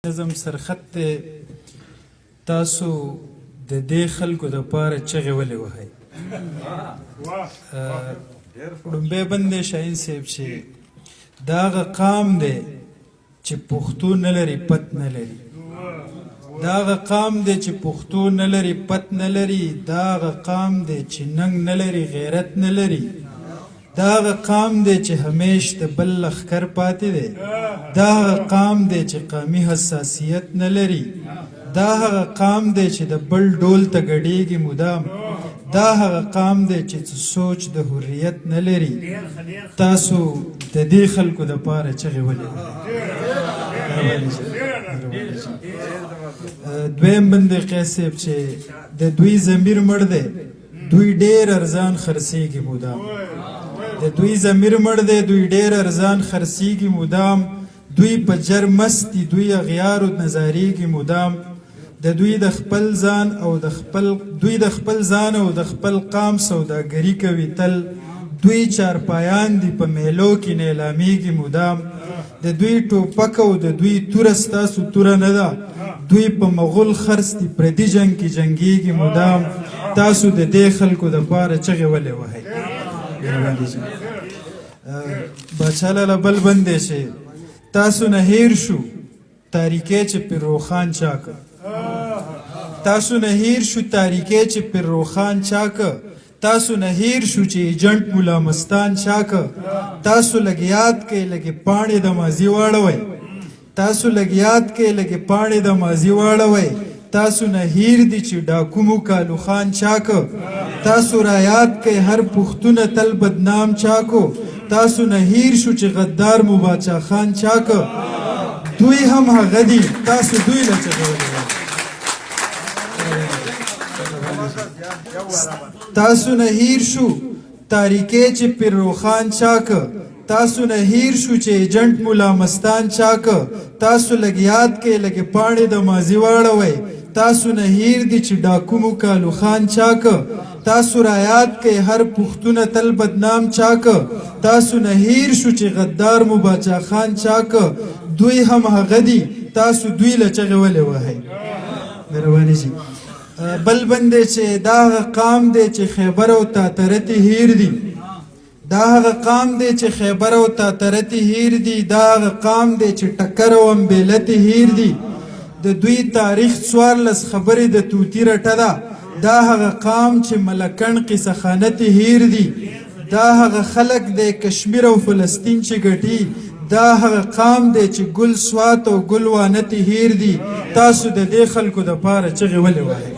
نظم سرخط دی تاسو د دې خلکو دپاره چغې ولې وهئ ړومبی بندې شاهین صاحب چې دا هغه قام دی چې پښتو نه لري پت نه لري دا هغه قام دی چې پښتو نه لري پت نه لري دا هغه قام دی چې ننګ نه لري غیرت نه لري دا هغه قام دی چې همیش د بل لښکر پاتې دی دا هغه قام دی چې قومي حساسیت نه لري دا هغه قام دی چې د بل ډول ته ګډېږي مدام دا هغه قام دی چې سوچ د حریت نه لري تاسو د دې خلکو دپاره چغې ولې دویم بندې قیس صاحب چې د دوی ضمیر مړ دی دوی ډېر ارزان خرڅېږي مدام د دوی ضمیر مړ دی دوی ډېر ارزان خرڅېږي مدام دوی په جر مست دي دوی اغیارو نظارېږي مدام د دوی د خپل ځان او د خپل قام سوداګري کوي تل دوی چارپایان دي په میلو کې نیلامیږي مدام د دوی ټوپک او د دوی توره ستاسو توره نه ده دوی په مغول خرڅ دي پردي جنګ کې جنګېږي مدام تاسو د دې خلکو دپاره چغې ولې وهئ باچا لاله بل بندې چې تاسو نه هیر شو تاریکې چې پر روخان چاکه تاسو نه هیر شو تاریکې چې پر روخان چاکه تاسو نه هیر شو چې ایجنټ مولا مستان چاکه تاسو لږ یاد کې لږې پاڼې د ماضي واړوئ تاسو لږ یاد کې لږې پاڼې د ماضي واړوئ تاسو نه هیر دي چې ډاکومو کالو خان چاکه تاسو را یاد کې هر پښتونه تل بدنام چاکو تاسو نه هیر شو چې غدار مو باچا خان چاکه دوی هم هغه دي تاسو دوی له چغې ولې تاسو نه هیر شو تاریکې چې پر روخان چاکه تاسو نه هیر شو چې ایجنټ مولا مستان چاکه تاسو لږ یاد کې لږې پاڼې د ماضي واړوئ تاسو نه هیر دي چې ډاکومو کالو خان چاکه تاسو را یاد کې هر پښتونه تل بدنام چاکه تاسو نه هیر شو چې غدار مو باچا خان چاکه دوی هم هغه دي تاسو دوی له چغې ولې وهئ مهرباني شي بل بندې چې دا هغه قام دی چې خیبر او تاترتې هیر دي دا هغه قام دی چې خیبر او تاترتې هیر دي دا هغه قام دی چې ټکر او امبیلتې هیر دي د دوی تاریخ 14 خبرې د توتی رټه ده دا هغه قام چې ملکن قصه خانتې هیر دي دا هغه خلک دی کشمیر او فلسطین چې ګټي دا هغه قام دی چې ګل سوات او ګل وانتې هیر دي تاسو د دې خلکو دپاره چغې ولې وهئ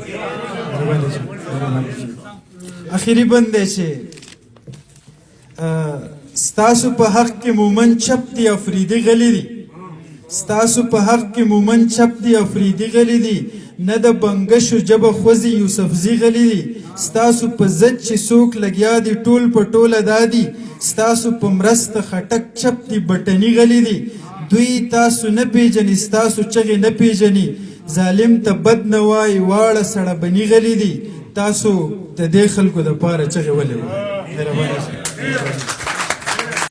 اخري بند دی چې ستاسو په حق کې مومن چپ دي افریدي غلی دي ستاسو په حق کې مومن چپ دي افریدي غلی دي نه د بنګشو جبه خوځي یوسفزي غلی دي ستاسو په ضد چې څوک لګیا دي ټول په ټوله دادي ستاسو په مرسته خټک چپ دي بټني غلی دي دوی تاسو نه پیژني ستاسو چغې نه پیژني ظالم ته بد نه وایي واړه سړه بني غلی دي تاسو د دې خلکو دپاره چغې ولې وایي